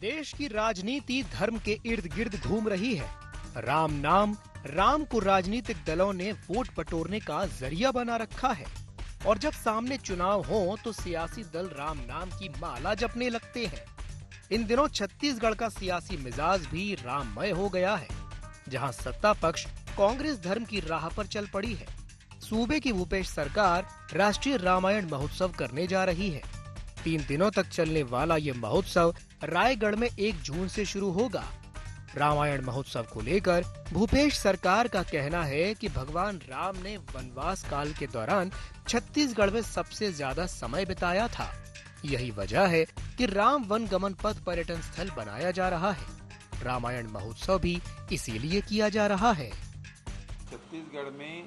देश की राजनीति धर्म के इर्द गिर्द घूम रही है। राम नाम, राम को राजनीतिक दलों ने वोट बटोरने का जरिया बना रखा है और जब सामने चुनाव हो तो सियासी दल राम नाम की माला जपने लगते हैं। इन दिनों छत्तीसगढ़ का सियासी मिजाज भी राममय हो गया है, जहां सत्ता पक्ष कांग्रेस धर्म की राह पर चल पड़ी है। सूबे की भूपेश सरकार राष्ट्रीय रामायण महोत्सव करने जा रही है। 3 दिनों तक चलने वाला ये महोत्सव रायगढ़ में 1 जून से शुरू होगा। रामायण महोत्सव को लेकर भूपेश सरकार का कहना है कि भगवान राम ने वनवास काल के दौरान छत्तीसगढ़ में सबसे ज्यादा समय बिताया था। यही वजह है कि राम वन गमन पथ पर्यटन स्थल बनाया जा रहा है। रामायण महोत्सव भी इसीलिए किया जा रहा है। छत्तीसगढ़ में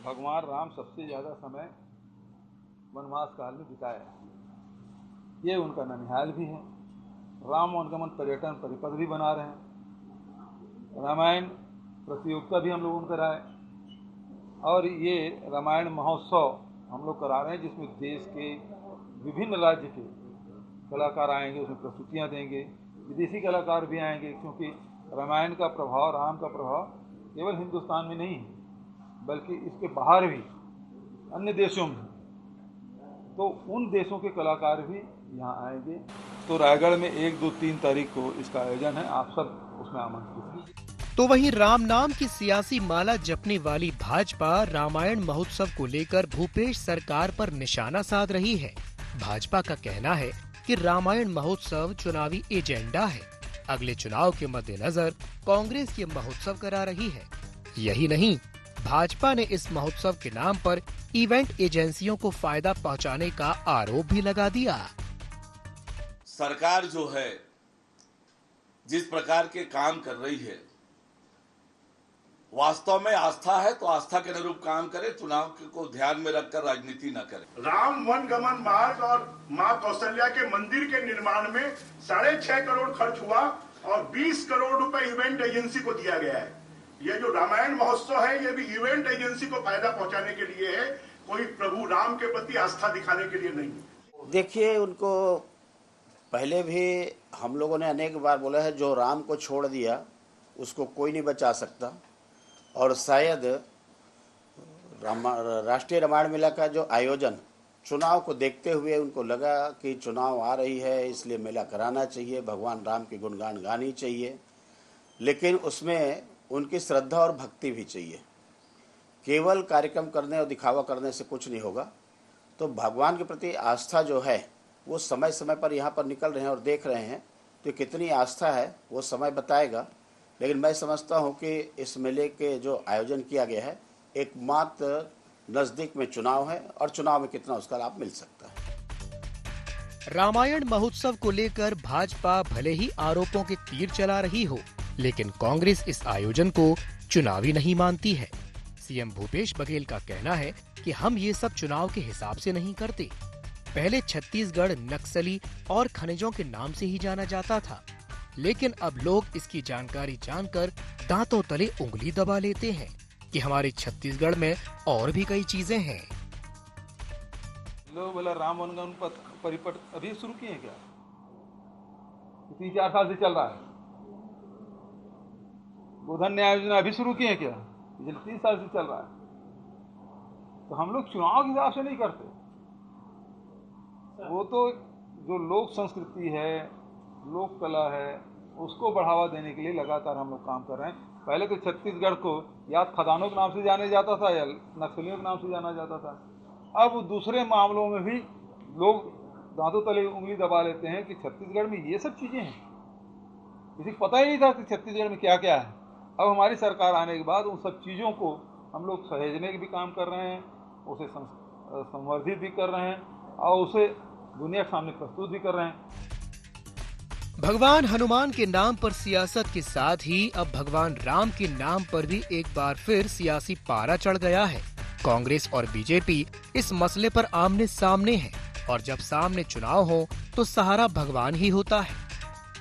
भगवान राम सबसे ज्यादा समय वनवास काल में बिताया है। ये उनका ननिहाल भी है। राम वनगमन पर्यटन परिपथ भी बना रहे हैं। रामायण प्रतियोगिता भी हम लोगों ने कराए और ये रामायण महोत्सव हम लोग करा रहे हैं, जिसमें देश के विभिन्न राज्य के कलाकार आएंगे, उसमें प्रस्तुतियां देंगे। विदेशी कलाकार भी आएंगे, क्योंकि रामायण का प्रभाव, राम का प्रभाव केवल हिंदुस्तान में नहीं है, बल्कि इसके बाहर भी अन्य देशों में। तो उन देशों के कलाकार भी यहाँ आएंगे। तो रायगढ़ में 1, 2, 3 तारीख को इसका आयोजन है। आप सब उसमें आमंत्रित हैं। तो वहीं राम नाम की सियासी माला जपने वाली भाजपा रामायण महोत्सव को लेकर भूपेश सरकार पर निशाना साध रही है। भाजपा का कहना है कि रामायण महोत्सव चुनावी एजेंडा है। अगले चुनाव के मद्देनजर कांग्रेस ये महोत्सव करा रही है। यही नहीं, भाजपा ने इस महोत्सव के नाम पर इवेंट एजेंसियों को फायदा पहुंचाने का आरोप भी लगा दिया। सरकार जो है जिस प्रकार के काम कर रही है, वास्तव में आस्था है तो आस्था के अनुरूप काम करे, चुनाव को ध्यान में रखकर राजनीति न करे। राम वन गमन मार्ग और मां कौशल्या के मंदिर के निर्माण में 6.5 करोड़ खर्च हुआ और 20 करोड़ रुपए इवेंट एजेंसी को दिया गया है। ये जो रामायण महोत्सव है, ये भी इवेंट एजेंसी को फायदा पहुंचाने के लिए है, कोई प्रभु राम के प्रति आस्था दिखाने के लिए नहीं। देखिए, उनको पहले भी हम लोगों ने अनेक बार बोला है, जो राम को छोड़ दिया उसको कोई नहीं बचा सकता। और शायद राष्ट्रीय रामायण मेला का जो आयोजन चुनाव को देखते हुए उनको लगा कि चुनाव आ रही है, इसलिए मेला कराना चाहिए, भगवान राम के गुणगान गानी चाहिए, लेकिन उसमें उनकी श्रद्धा और भक्ति भी चाहिए। केवल कार्यक्रम करने और दिखावा करने से कुछ नहीं होगा। तो भगवान के प्रति आस्था जो है वो समय समय पर यहाँ पर निकल रहे हैं और देख रहे हैं, तो कितनी आस्था है वो समय बताएगा। लेकिन मैं समझता हूँ कि इस मेले के जो आयोजन किया गया है, एकमात्र नज़दीक में चुनाव है और चुनाव में कितना उसका लाभ मिल सकता है। रामायण महोत्सव को लेकर भाजपा भले ही आरोपों के तीर चला रही हो, लेकिन कांग्रेस इस आयोजन को चुनावी नहीं मानती है। सीएम भूपेश बघेल का कहना है कि हम ये सब चुनाव के हिसाब से नहीं करते। पहले छत्तीसगढ़ नक्सली और खनिजों के नाम से ही जाना जाता था, लेकिन अब लोग इसकी जानकारी जानकर दांतों तले उंगली दबा लेते हैं कि हमारे छत्तीसगढ़ में और भी कई चीजें हैं। लोग बोला राम वनगमन पथ परिपथ अभी शुरू किए हैं क्या? 3-4 साल से चल रहा है। गोधन न्याय योजना अभी शुरू किए हैं क्या? पिछले 30 साल से चल रहा है। तो हम लोग चुनाव के हिसाब से नहीं करते। वो तो जो लोक संस्कृति है, लोक कला है, उसको बढ़ावा देने के लिए लगातार हम लोग काम कर रहे हैं। पहले तो छत्तीसगढ़ को या खदानों के नाम से जाने जाता था या नक्सलियों के नाम से जाना जाता था। अब दूसरे मामलों में भी लोग दांतों तले उंगली दबा लेते हैं कि छत्तीसगढ़ में ये सब चीजें हैं। किसी को पता ही नहीं था कि छत्तीसगढ़ में क्या क्या है। अब हमारी सरकार आने के बाद उन सब चीज़ों को हम लोग सहेजने के भी काम कर रहे हैं, उसे संवर्धित भी कर रहे हैं और उसे दुनिया के सामने प्रस्तुत भी कर रहे हैं। भगवान हनुमान के नाम पर सियासत के साथ ही अब भगवान राम के नाम पर भी एक बार फिर सियासी पारा चढ़ गया है। कांग्रेस और बीजेपी इस मसले पर आमने सामने हैं और जब सामने चुनाव हो तो सहारा भगवान ही होता है।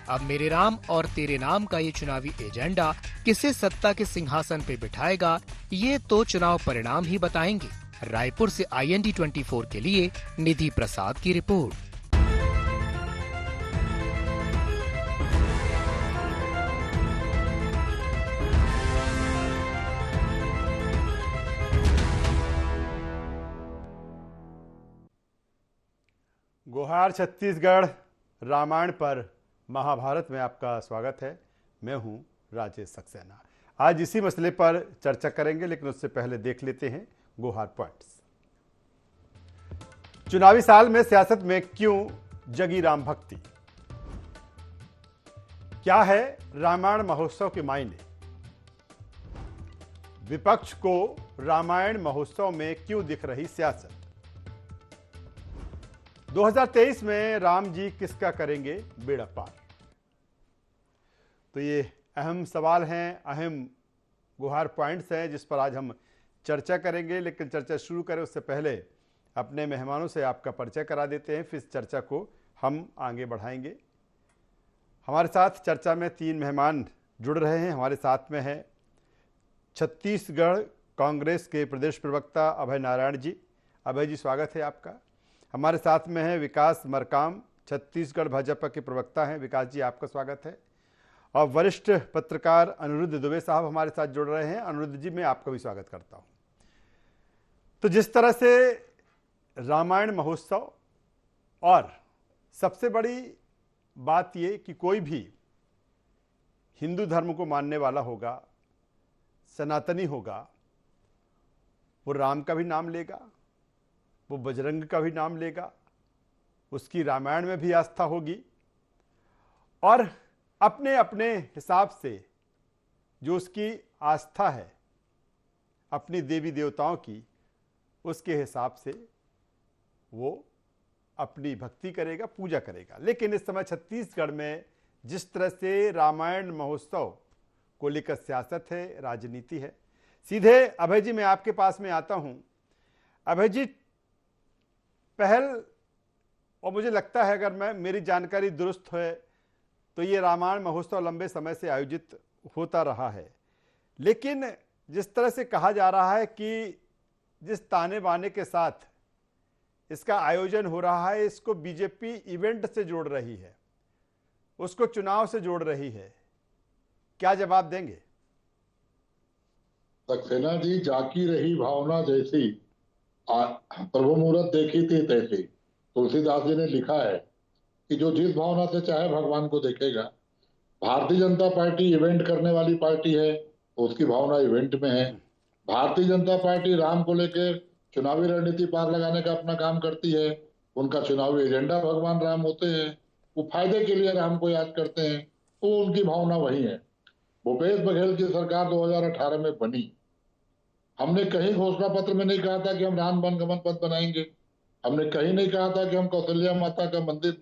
अब मेरे राम और तेरे नाम का ये चुनावी एजेंडा किसे सत्ता के सिंहासन पे बिठाएगा, ये तो चुनाव परिणाम ही बताएंगे। रायपुर से IND 24 के लिए निधि प्रसाद की रिपोर्ट। जोहार छत्तीसगढ़। रामायण पर महाभारत में आपका स्वागत है। मैं हूं राजेश सक्सेना। आज इसी मसले पर चर्चा करेंगे, लेकिन उससे पहले देख लेते हैं गुहार पॉइंट्स। चुनावी साल में सियासत में क्यों जगी राम भक्ति? क्या है रामायण महोत्सव के मायने? विपक्ष को रामायण महोत्सव में क्यों दिख रही सियासत? 2023 में राम जी किसका करेंगे बेड़ा पार? तो ये अहम सवाल हैं, अहम गुहार पॉइंट्स हैं जिस पर आज हम चर्चा करेंगे। लेकिन चर्चा शुरू करें उससे पहले अपने मेहमानों से आपका परिचय करा देते हैं, फिर इस चर्चा को हम आगे बढ़ाएंगे। हमारे साथ चर्चा में 3 मेहमान जुड़ रहे हैं। हमारे साथ में है छत्तीसगढ़ कांग्रेस के प्रदेश प्रवक्ता अभय नारायण जी। अभय जी, स्वागत है आपका। हमारे साथ में है विकास मरकाम, छत्तीसगढ़ भाजपा के प्रवक्ता हैं। विकास जी, आपका स्वागत है। और वरिष्ठ पत्रकार अनिरुद्ध दुबे साहब हमारे साथ जुड़ रहे हैं। अनिरुद्ध जी, मैं आपका भी स्वागत करता हूं। तो जिस तरह से रामायण महोत्सव, और सबसे बड़ी बात ये कि कोई भी हिंदू धर्म को मानने वाला होगा, सनातनी होगा, वो राम का भी नाम लेगा, वो बजरंग का भी नाम लेगा, उसकी रामायण में भी आस्था होगी, और अपने अपने हिसाब से जो उसकी आस्था है अपनी देवी देवताओं की, उसके हिसाब से वो अपनी भक्ति करेगा, पूजा करेगा। लेकिन इस समय छत्तीसगढ़ में जिस तरह से रामायण महोत्सव को लेकर सियासत है, राजनीति है। सीधे अभय जी, मैं आपके पास में आता हूं। अभय जी, पहल, और मुझे लगता है अगर मेरी जानकारी दुरुस्त है तो ये रामायण महोत्सव लंबे समय से आयोजित होता रहा है। लेकिन जिस तरह से कहा जा रहा है कि जिस ताने बाने के साथ इसका आयोजन हो रहा है, इसको बीजेपी इवेंट से जोड़ रही है, उसको चुनाव से जोड़ रही है, क्या जवाब देंगे? सक्सेना जी, जाकी रही भावना जैसी प्रभु मुहूर्त देखी थी तैसी। तुलसीदास जी ने लिखा है कि जो जिस भावना से चाहे भगवान को देखेगा। भारतीय जनता पार्टी इवेंट करने वाली पार्टी है, उसकी भावना इवेंट में है। भारतीय जनता पार्टी राम को लेकर चुनावी रणनीति पार लगाने का अपना काम करती है, उनका चुनावी एजेंडा भगवान राम होते हैं, वो फायदे के लिए राम को याद करते हैं, तो उनकी भावना वही है। भूपेश बघेल की सरकार 2018 में बनी। हमने कहीं घोषणा पत्र में नहीं कहा था कि हम राम वनगमन पथ बनाएंगे। हमने कहीं नहीं कहा था कि हम कौशल्या माता का मंदिर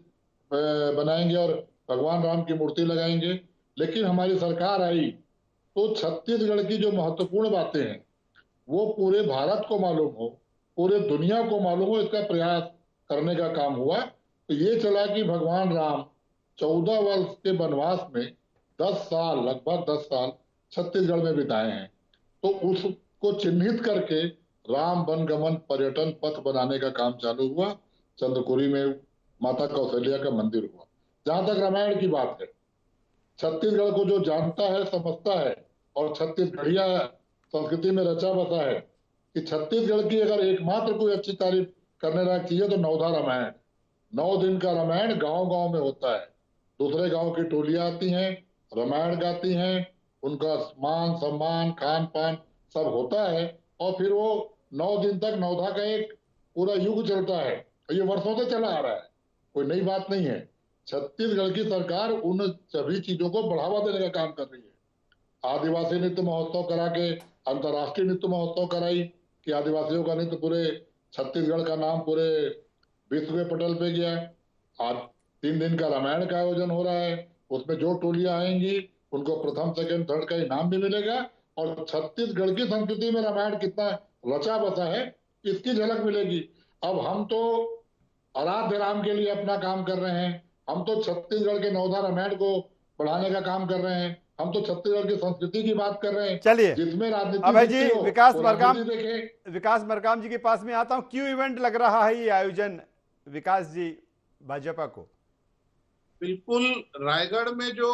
बनाएंगे और भगवान राम की मूर्ति लगाएंगे। लेकिन हमारी सरकार आई तो छत्तीसगढ़ की जो महत्वपूर्ण बातें हैं वो पूरे भारत को मालूम हो, पूरे दुनिया को मालूम हो, इसका प्रयास करने का काम हुआ। तो ये चला कि भगवान राम 14 वर्ष के वनवास में 10 साल, लगभग 10 साल छत्तीसगढ़ में बिताए हैं। तो उसको चिन्हित करके राम वनगमन पर्यटन पथ बनाने का काम चालू हुआ। चंद्रपुरी में माता कौशल्या का मंदिर हुआ। जहां तक रामायण की बात है, छत्तीसगढ़ को जो जानता है, समझता है और छत्तीसगढ़िया संस्कृति में रचा बसा है कि छत्तीसगढ़ की अगर एकमात्र कोई अच्छी तारीफ करने लायक चीज है तो नवधा रामायण। 9 दिन का रामायण गांव-गांव में होता है। दूसरे गांव की टोलियां आती हैं, रामायण गाती हैं, उनका मान सम्मान, खान पान सब होता है, और फिर वो 9 दिन तक नवधा का एक पूरा युग चलता है। ये वर्षों से चला आ रहा है, कोई नई बात नहीं है। छत्तीसगढ़ की सरकार उन सभी चीजों को बढ़ावा देने का काम कर रही है। आदिवासी नृत्य महोत्सव करा के अंतर्राष्ट्रीय नृत्य महोत्सव कराई कि आदिवासियों का नृत्य पूरे छत्तीसगढ़ का नाम पूरे विश्व के पटल पे गया। आज 3 दिन का रामायण का आयोजन हो रहा है, उसमें जो टोलियां आएंगी उनको प्रथम, सेकंड, थर्ड का इनाम भी मिलेगा, और छत्तीसगढ़ की संस्कृति में रामायण कितना रचा बसा है इसकी झलक मिलेगी। अब हम तो आराध्य राम के लिए अपना काम कर रहे हैं, हम तो छत्तीसगढ़ के नवधा रामायण को बढ़ाने का काम कर रहे हैं, हम तो छत्तीसगढ़ की संस्कृति की बात कर रहे हैं। चलिए, जिसमें राजनीति अभय जी, विकास मरकाम जी के पास में आता हूं। क्यों इवेंट लग रहा है ये आयोजन विकास जी भाजपा को? बिल्कुल, रायगढ़ में जो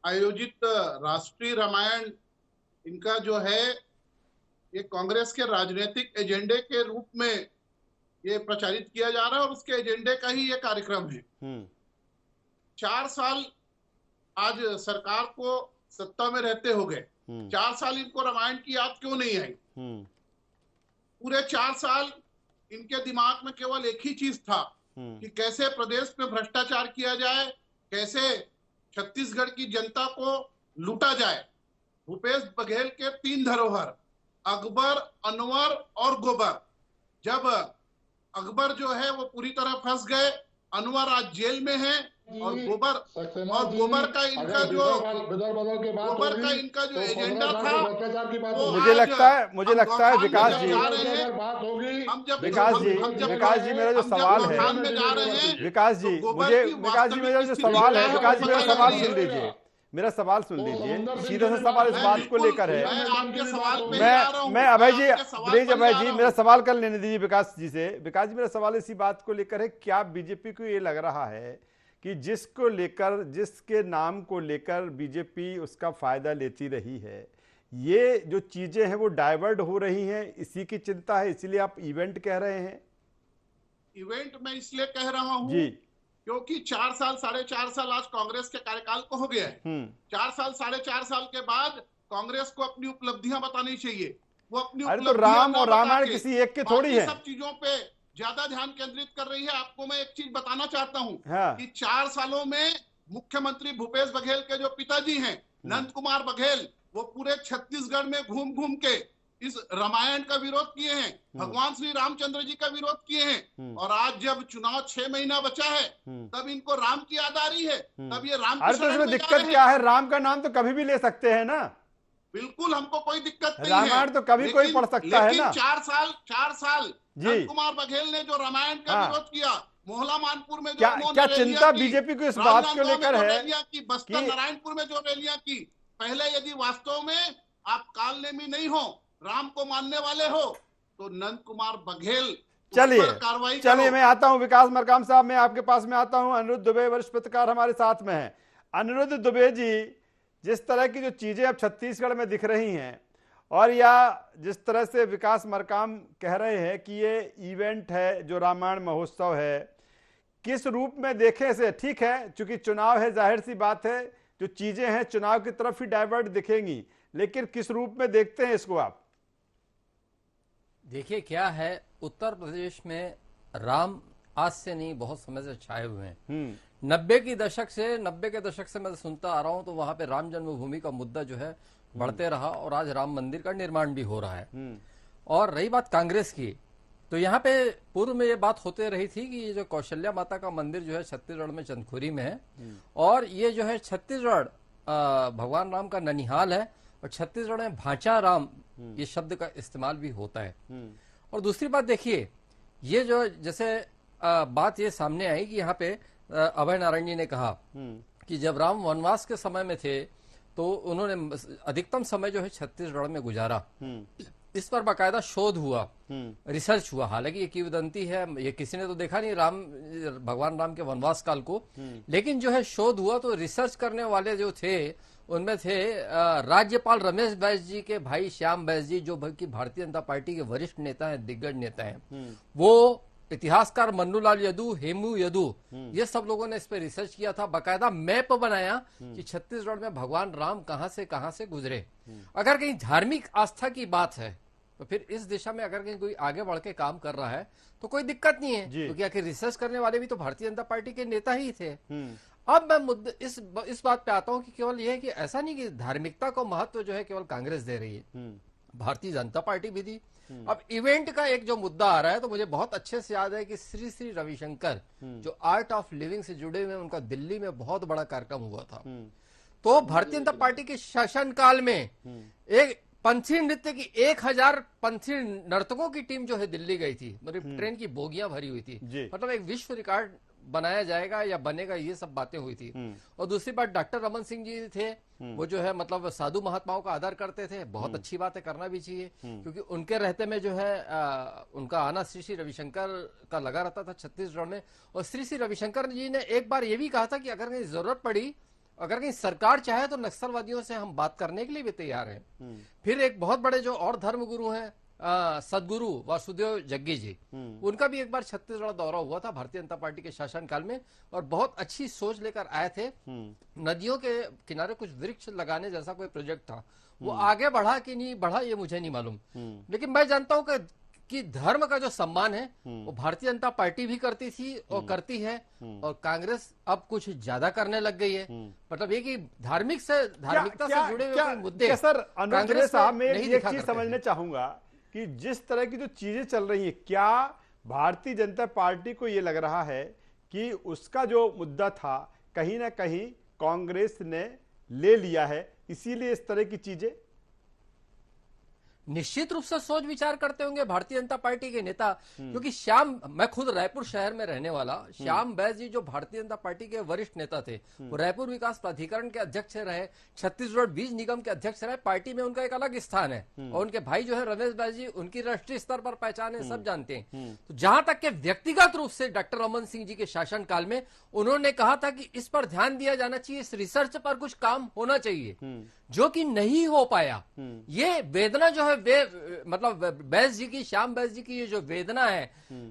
आयोजित राष्ट्रीय रामायण, इनका जो है ये कांग्रेस के राजनीतिक एजेंडे के रूप में ये प्रचारित किया जा रहा है और उसके एजेंडे का ही ये कार्यक्रम है। 4 साल आज सरकार को सत्ता में रहते हो गए, 4 साल इनको रामायण की याद क्यों नहीं आई? पूरे 4 साल इनके दिमाग में केवल एक ही चीज था कि कैसे प्रदेश में भ्रष्टाचार किया जाए, कैसे छत्तीसगढ़ की जनता को लूटा जाए। भूपेश बघेल के 3 धरोहर, अकबर, अनवर और गोबर। जब अकबर जो है वो पूरी तरह फंस गए, अनवर आज जेल में है और गोबर का इनका जो एजेंडा था वो मुझे लगता है विकास जी, मेरा जो सवाल है, विकास जी मेरा जो सवाल है, विकास जी मेरा सवाल सुन लीजिए, मेरा सवाल सुन लीजिए। सीधा सा सवाल इस बात को लेकर है। मैं अभय जी, प्लीज अभय जी मेरा सवाल कर लेने दीजिए विकास जी से। विकास जी मेरा सवाल इसी बात को लेकर है, क्या बीजेपी को ये लग रहा है कि जिसके नाम को लेकर बीजेपी उसका फायदा लेती रही है, ये जो चीजें हैं वो डाइवर्ट हो रही हैं, इसी की चिंता है, इसीलिए आप इवेंट कह रहे हैं? इवेंट मैं इसलिए कह रहा हूं जी, क्योंकि 4 साल 4.5 साल आज कांग्रेस के कार्यकाल को हो गया है। 4 साल 4.5 साल के बाद कांग्रेस को अपनी उपलब्धियां बतानी चाहिए। वो अपनी तो राम और रामायण किसी एक के थोड़ी है, सब चीजों पे ज्यादा ध्यान केंद्रित कर रही है। आपको मैं एक चीज बताना चाहता हूँ कि 4 सालों में मुख्यमंत्री भूपेश बघेल के जो पिताजी हैं नंद कुमार बघेल, वो पूरे छत्तीसगढ़ में घूम घूम के इस रामायण का विरोध किए हैं, भगवान श्री रामचंद्र जी का विरोध किए हैं। और आज जब चुनाव 6 महीना बचा है तब इनको राम की याद आ रही है, तब ये राम की तो इसमें दिक्कत क्या है? राम का नाम तो कभी भी ले सकते हैं ना। बिल्कुल, हमको कोई दिक्कत नहीं है, रामायण तो कभी कोई पढ़ सकता है ना। 4 साल नंद कुमार बघेल ने जो रामायण का विरोध किया, मोहला मानपुर में जो क्या चिंता बीजेपी को इस बात को लेकर है कि बस्तर नारायणपुर में जो रैलियां की, पहले यदि वास्तव में आप कालनेमी नहीं हो, राम को मानने वाले हो, तो नंद कुमार बघेल चलिए मैं आता हूं विकास मरकाम साहब, मैं आपके पास में आता हूं। अनिरुद्ध दुबे वरिष्ठ पत्रकार हमारे साथ में हैं। अनिरुद्ध दुबे जी, जिस तरह की जो चीजें अब छत्तीसगढ़ में दिख रही हैं, और या जिस तरह से विकास मरकाम कह रहे हैं कि ये इवेंट है जो रामायण महोत्सव है, किस रूप में देखें इसे? ठीक है, चूंकि चुनाव है, जाहिर सी बात है जो चीजें हैं चुनाव की तरफ ही डाइवर्ट दिखेंगी, लेकिन किस रूप में देखते हैं इसको आप? देखिए क्या है, उत्तर प्रदेश में राम आज से नहीं बहुत समय से छाए हुए हैं। 90 के दशक से मैं सुनता आ रहा हूं, तो वहां पे राम जन्मभूमि का मुद्दा जो है बढ़ते रहा और आज राम मंदिर का निर्माण भी हो रहा है। और रही बात कांग्रेस की, तो यहाँ पे पूर्व में ये बात होते रही थी कि ये जो कौशल्या माता का मंदिर जो है छत्तीसगढ़ में चंदखुरी में है, और ये जो है छत्तीसगढ़ भगवान राम का ननिहाल है, और छत्तीसगढ़ में भांचा राम ये शब्द का इस्तेमाल भी होता है। और दूसरी बात देखिए, ये जो जैसे बात ये सामने आई कि यहाँ पे अभय नारायण जी ने कहा कि जब राम वनवास के समय में थे तो उन्होंने अधिकतम समय जो है छत्तीसगढ़ में गुजारा। इस पर बाकायदा शोध हुआ, रिसर्च हुआ। हालांकि ये किंवदंती है, ये किसी ने तो देखा नहीं भगवान राम के वनवास काल को, लेकिन जो है शोध हुआ तो रिसर्च करने वाले जो थे उनमें थे राज्यपाल रमेश बैस जी के भाई श्याम बैस जी, जो कि भारतीय जनता पार्टी के वरिष्ठ नेता हैं, दिग्गज नेता हैं। वो इतिहासकार मन्नूलाल यदू, हेमू यदू, ये सब लोगों ने इस पर रिसर्च किया था, बाकायदा मैप बनाया कि छत्तीसगढ़ में भगवान राम कहां से गुजरे। अगर कहीं धार्मिक आस्था की बात है तो फिर इस दिशा में अगर कहीं कोई आगे बढ़ के काम कर रहा है तो कोई दिक्कत नहीं है, क्योंकि आखिर रिसर्च करने वाले भी तो भारतीय जनता पार्टी के नेता ही थे। अब मैं मुद्दे इस बात पे आता हूं कि केवल यह है कि ऐसा नहीं कि धार्मिकता को महत्व जो है केवल कांग्रेस दे रही है, भारतीय जनता पार्टी भी दी। अब इवेंट का एक जो मुद्दा आ रहा है, तो मुझे बहुत अच्छे से याद है कि श्री श्री रविशंकर जो आर्ट ऑफ लिविंग से जुड़े हुए, उनका दिल्ली में बहुत बड़ा कार्यक्रम हुआ था। तो भारतीय जनता पार्टी के शासनकाल में एक पंथी नृत्य की 1000 पंथी नर्तकों की टीम जो है दिल्ली गई थी, मतलब ट्रेन की बोगियां भरी हुई थी, मतलब एक विश्व रिकॉर्ड बनाया जाएगा या बनेगा, ये सब बातें हुई थी। और दूसरी बात, डॉक्टर रमन सिंह जी थे, वो जो है मतलब साधु महात्माओं का आदर करते थे, बहुत अच्छी बात है, करना भी चाहिए, क्योंकि उनके रहते में जो है उनका आना श्री श्री रविशंकर का लगा रहता था छत्तीसगढ़ में। और श्री श्री रविशंकर जी ने एक बार ये भी कहा था कि अगर कहीं जरूरत पड़ी, अगर कहीं सरकार चाहे तो नक्सलवादियों से हम बात करने के लिए भी तैयार हैं। फिर एक बहुत बड़े जो और धर्मगुरु हैं सदगुरु वासुदेव जग्गी जी, उनका भी एक बार छत्तीसगढ़ दौरा हुआ था भारतीय जनता पार्टी के शासनकाल में और बहुत अच्छी सोच लेकर आए थे। नदियों के किनारे कुछ वृक्ष लगाने जैसा कोई प्रोजेक्ट था, वो आगे बढ़ा कि नहीं बढ़ा ये मुझे नहीं मालूम, लेकिन मैं जानता हूं कि धर्म का जो सम्मान है वो भारतीय जनता पार्टी भी करती थी और करती है, और कांग्रेस अब कुछ ज्यादा करने लग गई है। मतलब ये कि धार्मिकता से जुड़े हुए मुद्दे सर अनुराग साहब, मैं एक चीज करते समझना चाहूंगा कि जिस तरह की जो चीजें चल रही हैं, क्या भारतीय जनता पार्टी को ये लग रहा है कि उसका जो मुद्दा था कहीं ना कहीं कांग्रेस ने ले लिया है, इसीलिए इस तरह की चीजें? निश्चित रूप से सोच विचार करते होंगे भारतीय जनता पार्टी के नेता, क्योंकि मैं खुद रायपुर शहर में रहने वाला श्याम बैस जी जो भारतीय जनता पार्टी के वरिष्ठ नेता थे, वो रायपुर विकास प्राधिकरण के अध्यक्ष रहे, छत्तीसगढ़ बीज निगम के अध्यक्ष रहे, पार्टी में उनका एक अलग स्थान है। और उनके भाई जो है रमेश बैस जी, उनकी राष्ट्रीय स्तर पर पहचान है, सब जानते हैं। तो जहां तक के व्यक्तिगत रूप से डॉक्टर रमन सिंह जी के शासनकाल में उन्होंने कहा था कि इस पर ध्यान दिया जाना चाहिए, इस रिसर्च पर कुछ काम होना चाहिए, जो कि नहीं हो पाया। ये वेदना जो है मतलब बैस जी की, श्याम बैस जी की ये जो वेदना है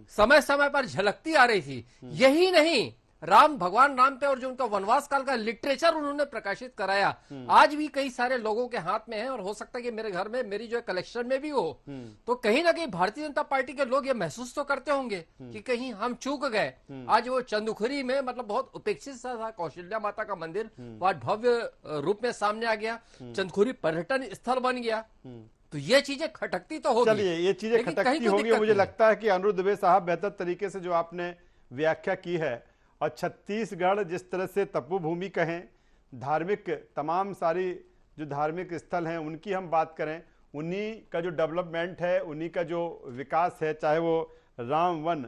समय समय पर झलकती आ रही थी। यही नहीं, भगवान राम पे और जो उनका वनवास काल का लिटरेचर उन्होंने प्रकाशित कराया, आज भी कई सारे लोगों के हाथ में है, और हो सकता है कि मेरे घर में मेरी जो कलेक्शन में भी हो। तो कहीं ना कहीं भारतीय जनता पार्टी के लोग ये महसूस तो करते होंगे कि कहीं हम चूक गए। आज वो चंदुखुरी में मतलब बहुत उपेक्षित सा था कौशल्या माता का मंदिर, वो आज भव्य रूप में सामने आ गया, चंदखुरी पर्यटन स्थल बन गया। तो ये चीजें खटकती तो होगी। चलिए, ये चीजें खटकती होंगी। मुझे लगता है कि अनिरुद्ध दुबे साहब बेहतर तरीके से जो आपने व्याख्या की है, और छत्तीसगढ़ जिस तरह से तपोभूमि कहें, धार्मिक तमाम सारी जो धार्मिक स्थल हैं उनकी हम बात करें, उन्हीं का जो डेवलपमेंट है, उन्हीं का जो विकास है, चाहे वो राम वन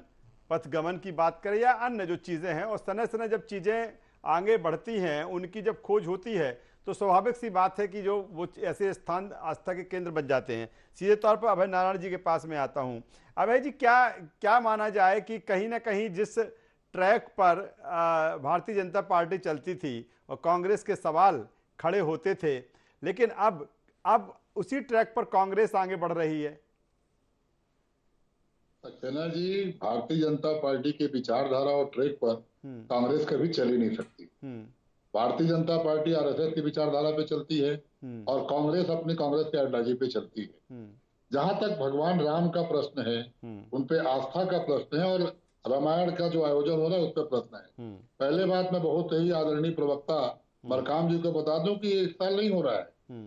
पथगमन की बात करें या अन्य जो चीज़ें हैं, और समय समय जब चीज़ें आगे बढ़ती हैं, उनकी जब खोज होती है, तो स्वाभाविक सी बात है कि जो वो ऐसे स्थान आस्था के केंद्र बन जाते हैं। सीधे तौर पर अभय नारायण जी के पास में आता हूँ। अभय जी, क्या माना जाए कि कहीं ना कहीं जिस ट्रैक पर भारतीय जनता पार्टी चलती थी और कांग्रेस के सवाल खड़े होते थे, लेकिन अब उसी ट्रैक पर कांग्रेस आगे बढ़ रही है? सक्सेना जी, भारतीय जनता पार्टी के विचारधारा और ट्रैक पर कांग्रेस कभी चल ही नहीं सकती। भारतीय जनता पार्टी आरएसएस की विचारधारा पे चलती है और कांग्रेस अपनी कांग्रेस के आइडियोलॉजी पे चलती है। जहां तक भगवान राम का प्रश्न है, उनपे आस्था का प्रश्न है, और रामायण का जो आयोजन हो रहा है उस पर प्रश्न है। पहले बात मैं बहुत ही आदरणीय प्रवक्ता मरकाम जी को बता दूं कि ये इस साल नहीं हो रहा है।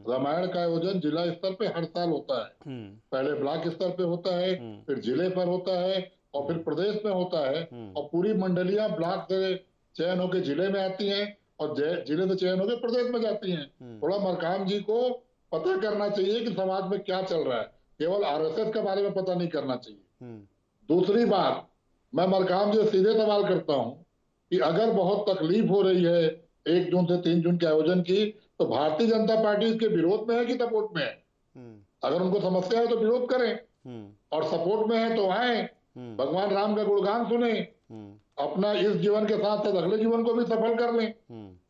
रामायण का आयोजन जिला स्तर पे हर साल होता है। पहले ब्लॉक स्तर पे होता है, फिर जिले पर होता है, और फिर प्रदेश में होता है, और पूरी मंडलियां ब्लॉक से चयन होकर जिले में आती हैं और जिले से चयन होकर प्रदेश में जाती हैं। थोड़ा मरकाम जी को पता करना चाहिए कि समाज में क्या चल रहा है, केवल आरएसएस के बारे में पता नहीं करना चाहिए। दूसरी बात, मैं मरकाम जी से सीधे सवाल करता हूं कि अगर बहुत तकलीफ हो रही है 1 जून से 3 जून के आयोजन की, तो भारतीय जनता पार्टी इसके विरोध में है कि सपोर्ट में है? अगर उनको समस्या है तो विरोध करें, और सपोर्ट में है तो आए, भगवान राम का गुणगान सुने, अपना इस जीवन के साथ साथ अगले जीवन को भी सफल कर लें।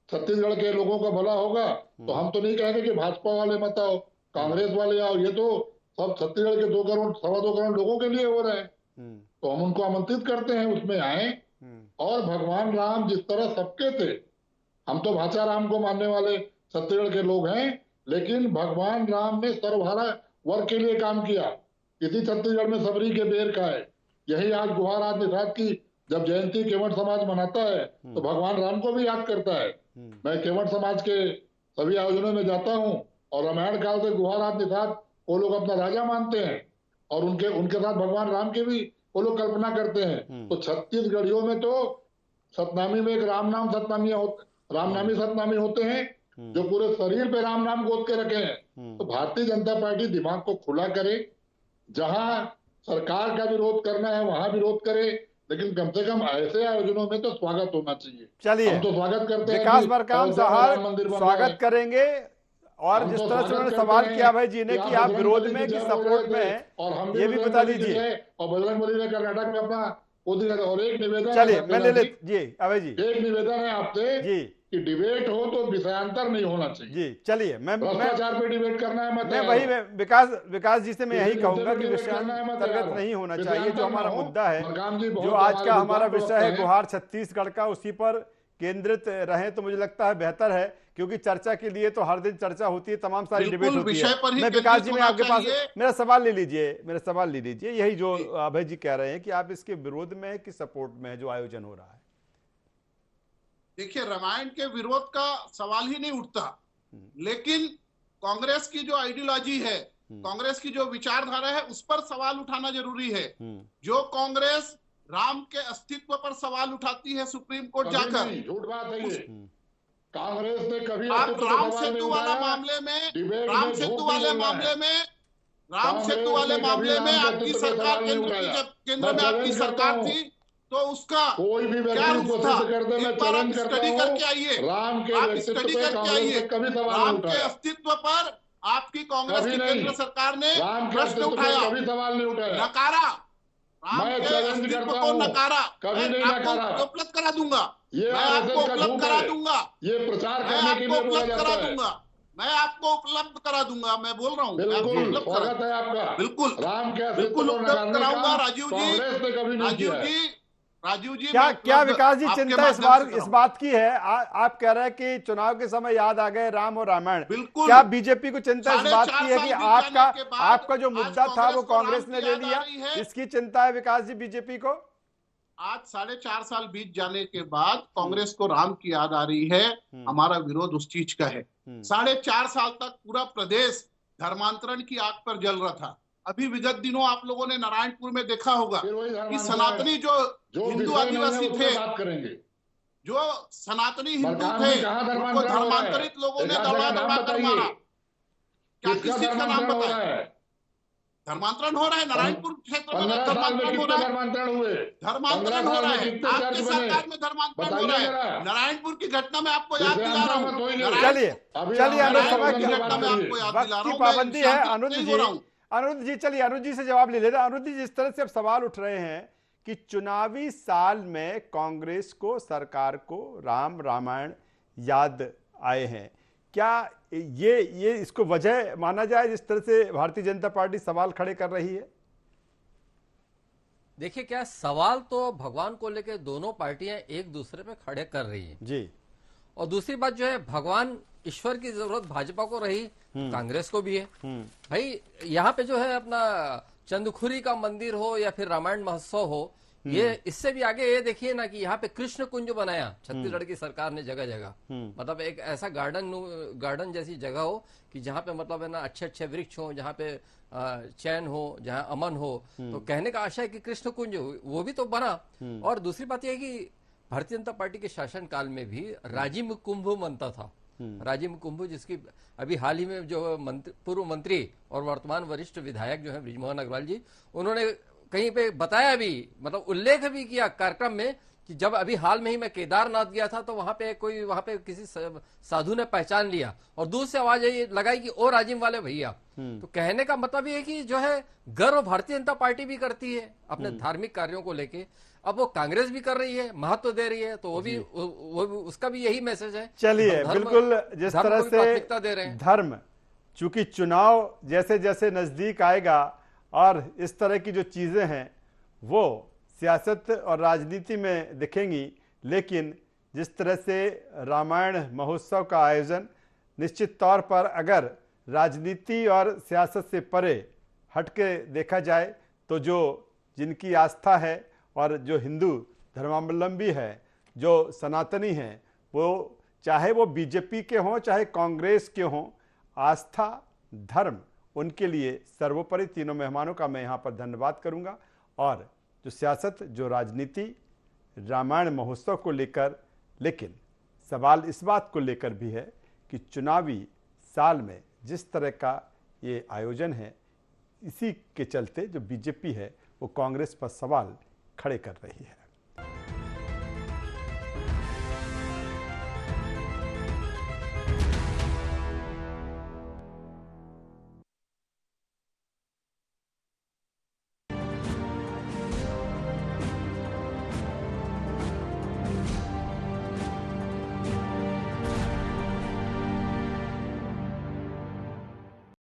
छत्तीसगढ़ के लोगों का भला होगा। तो हम तो नहीं कहेंगे कि भाजपा वाले मत आओ, कांग्रेस वाले आओ, ये तो सब छत्तीसगढ़ के 2 करोड़ 2.25 करोड़ लोगों के लिए हो रहा है। तो हम उनको आमंत्रित करते हैं उसमें आए, और भगवान राम जिस तरह सबके थे, हम तो भाचा राम को मानने वाले छत्तीसगढ़ के लोग हैं, लेकिन भगवान राम ने सर्वहारा वर्ग के लिए काम किया। इसी छत्तीसगढ़ में सबरी के बेर का है। यही आज गुहार आज निषाद की जब जयंती केवट समाज मनाता है तो भगवान राम को भी याद करता है। मैं केवट समाज के सभी आयोजनों में जाता हूँ, और रामायण काल से गुहार आज निषाद वो लोग अपना राजा मानते हैं, और उनके साथ भगवान राम की भी वो लोग कल्पना करते हैं। तो छत्तीसगढ़ियों में तो सतनामी में एक रामनामी सतनामी होते हैं, जो पूरे शरीर पे राम नाम गोद के रखे हैं। तो भारतीय जनता पार्टी दिमाग को खुला करे, जहां सरकार का विरोध करना है वहां विरोध करे, लेकिन कम से कम ऐसे आयोजनों में तो स्वागत होना चाहिए। चलिए, हम तो स्वागत करते हैं, विकास मरकाम साहब स्वागत करेंगे। और जिस तरह से उन्होंने सवाल किया भाई जी ने कि आप विरोध में कि सपोर्ट में हैं, और हम ये भी बता दीजिए। और बजरंगबली ने कर्नाटक में अपना, और एक निवेदन, चलिए मैं ले ले जी अभय जी, एक निवेदन है आपसे जी कि डिबेट हो तो विषयांतर नहीं होना चाहिए। जी चलिए, भ्रष्टाचार पे डिबेट करना है, मैं वही विकास जी से मैं यही कहूंगा कि विषयांतर्गत नहीं होना चाहिए। जो हमारा मुद्दा है, जो आज का हमारा विषय है गुहार छत्तीसगढ़ का, उसी पर केंद्रित रहे तो मुझे लगता है बेहतर है, क्योंकि चर्चा के लिए तो हर दिन चर्चा होती है, तमाम सारी डिबेट होती है। मैं विकास जी में आपके पास मेरा सवाल ले लीजिए, यही जो अभय जी कह रहे हैं कि आप इसके विरोध में है कि सपोर्ट में है जो आयोजन हो रहा है? देखिए, रामायण के विरोध का सवाल ही नहीं उठता, लेकिन कांग्रेस की जो आइडियोलॉजी है, कांग्रेस की जो विचारधारा है, उस पर सवाल उठाना जरूरी है। जो कांग्रेस राम के अस्तित्व पर सवाल उठाती है सुप्रीम कोर्ट जाकर, झूठ बात है ये। कांग्रेस ने कभी आप राम सेतु वाला मामले में, राम सेतु वाले मामले में आपकी सरकार केंद्र में आपकी सरकार थी, तो उसका कोई भी क्या व्यक्ति रूप था? एक बार आप स्टडी करके आइए, आप स्टडी करके आइए। राम के अस्तित्व पर आपकी कांग्रेस की केंद्र सरकार ने प्रश्न उठाया, कभी सवाल नहीं उठाया, नकारा, राम के अस्तित्व को नकारा। कभी नहीं नकारा। आपको उपलब्ध करा दूंगा, ये मैं आपको उपलब्ध करा दूंगा, ये प्रचार मैं करने के आपको लिए बोला उपलब्ध जाता करा है। दूंगा, मैं आपको उपलब्ध करा दूंगा, मैं बोल रहा हूँ, बिल्कुल स्वागत है आपका। बिल्कुल राम के बिल्कुल उपलब्ध कराऊंगा। कांग्रेस ने कभी नहीं किया। राजीव जी, क्या विकास जी चिंता इस बात की है? आप कह रहे हैं कि चुनाव के समय याद आ गए राम और रामायण। बिल्कुल। क्या बीजेपी को चिंता इस बात की है कि आपका जो मुद्दा था वो कांग्रेस ने ले लिया? इसकी चिंता है विकास जी बीजेपी को? आज 4.5 साल बीत जाने के बाद कांग्रेस को राम की याद आ रही है। हमारा विरोध उस चीज का है। 4.5 साल तक पूरा प्रदेश धर्मांतरण की आग पर जल रहा था। अभी विगत दिनों आप लोगों ने नारायणपुर में देखा होगा कि सनातनी जो हिंदू आदिवासी थे, जो सनातनी हिंदू थे, उनको धर्मांतरित लोगों ने दौड़ा कर मारा। क्या किस चीज का नाम बताया? धर्मांतरण हो रहा है नारायणपुर क्षेत्र में, धर्मांतरण हो रहा है, धर्मांतरण हो रहा है। आपकी सरकार में धर्मांतरण हो रहा है। नारायणपुर की घटना में आपको याद दिला रहा हूँ। चलिए घटना में आपको याद दिला रहा हूँ। पाबंदी है अनुज जी, चलिए अनुज जी से जवाब ले लेते हैं। अनुज जी, जिस तरह से अब सवाल उठ रहे हैं कि चुनावी साल में कांग्रेस को, सरकार को राम रामायण याद आए हैं, क्या ये इसको वजह माना जाए जिस तरह से भारतीय जनता पार्टी सवाल खड़े कर रही है? देखिए, क्या सवाल तो भगवान को लेकर दोनों पार्टियां एक दूसरे पे खड़े कर रही हैं जी। और दूसरी बात जो है, भगवान ईश्वर की जरूरत भाजपा को रही, कांग्रेस को भी है। भाई यहाँ पे जो है अपना चंदखुरी का मंदिर हो या फिर रामायण महोत्सव हो, ये इससे भी आगे ये देखिए ना कि यहाँ पे कृष्ण कुंज बनाया छत्तीसगढ़ की सरकार ने जगह जगह। मतलब एक ऐसा गार्डन जैसी जगह हो कि जहाँ पे मतलब है ना अच्छे वृक्ष हो, जहाँ पे चैन हो, जहाँ अमन हो। तो कहने का आशा है कि कृष्ण कुंज वो भी तो बना। और दूसरी बात यह है कि भारतीय जनता पार्टी के शासन काल में भी राजिम कुंभ बनता था। राजिम कुंभ, जिसकी अभी हाल ही में जो पूर्व मंत्री और वर्तमान वरिष्ठ विधायक जो है बृजमोहन अग्रवाल जी, उन्होंने कहीं पे बताया भी, मतलब उल्लेख भी किया कार्यक्रम में कि जब अभी हाल में ही मैं केदारनाथ गया था तो वहां पे किसी साधु ने पहचान लिया और दूर से आवाज लगाई कि ओ राजिम वाले भैया। तो कहने का मतलब ये है कि जो है गर्व भारतीय जनता पार्टी भी करती है अपने धार्मिक कार्यों को लेके। अब वो कांग्रेस भी कर रही है, महत्व दे रही है, तो वो भी उसका भी यही मैसेज है। चलिए, बिल्कुल जिस तरह से दे रहे हैं धर्म, चूंकि चुनाव जैसे जैसे नजदीक आएगा और इस तरह की जो चीजें हैं वो सियासत और राजनीति में दिखेंगी, लेकिन जिस तरह से रामायण महोत्सव का आयोजन निश्चित तौर पर अगर राजनीति और सियासत से परे हटके देखा जाए तो जो जिनकी आस्था है और जो हिंदू धर्मावलंबी है, जो सनातनी हैं, वो चाहे वो बीजेपी के हों चाहे कांग्रेस के हों, आस्था धर्म उनके लिए सर्वोपरि। तीनों मेहमानों का मैं यहाँ पर धन्यवाद करूँगा। और जो सियासत, जो राजनीति रामायण महोत्सव को लेकर, लेकिन सवाल इस बात को लेकर भी है कि चुनावी साल में जिस तरह का ये आयोजन है, इसी के चलते जो बीजेपी है वो कांग्रेस पर सवाल खड़े कर रही है।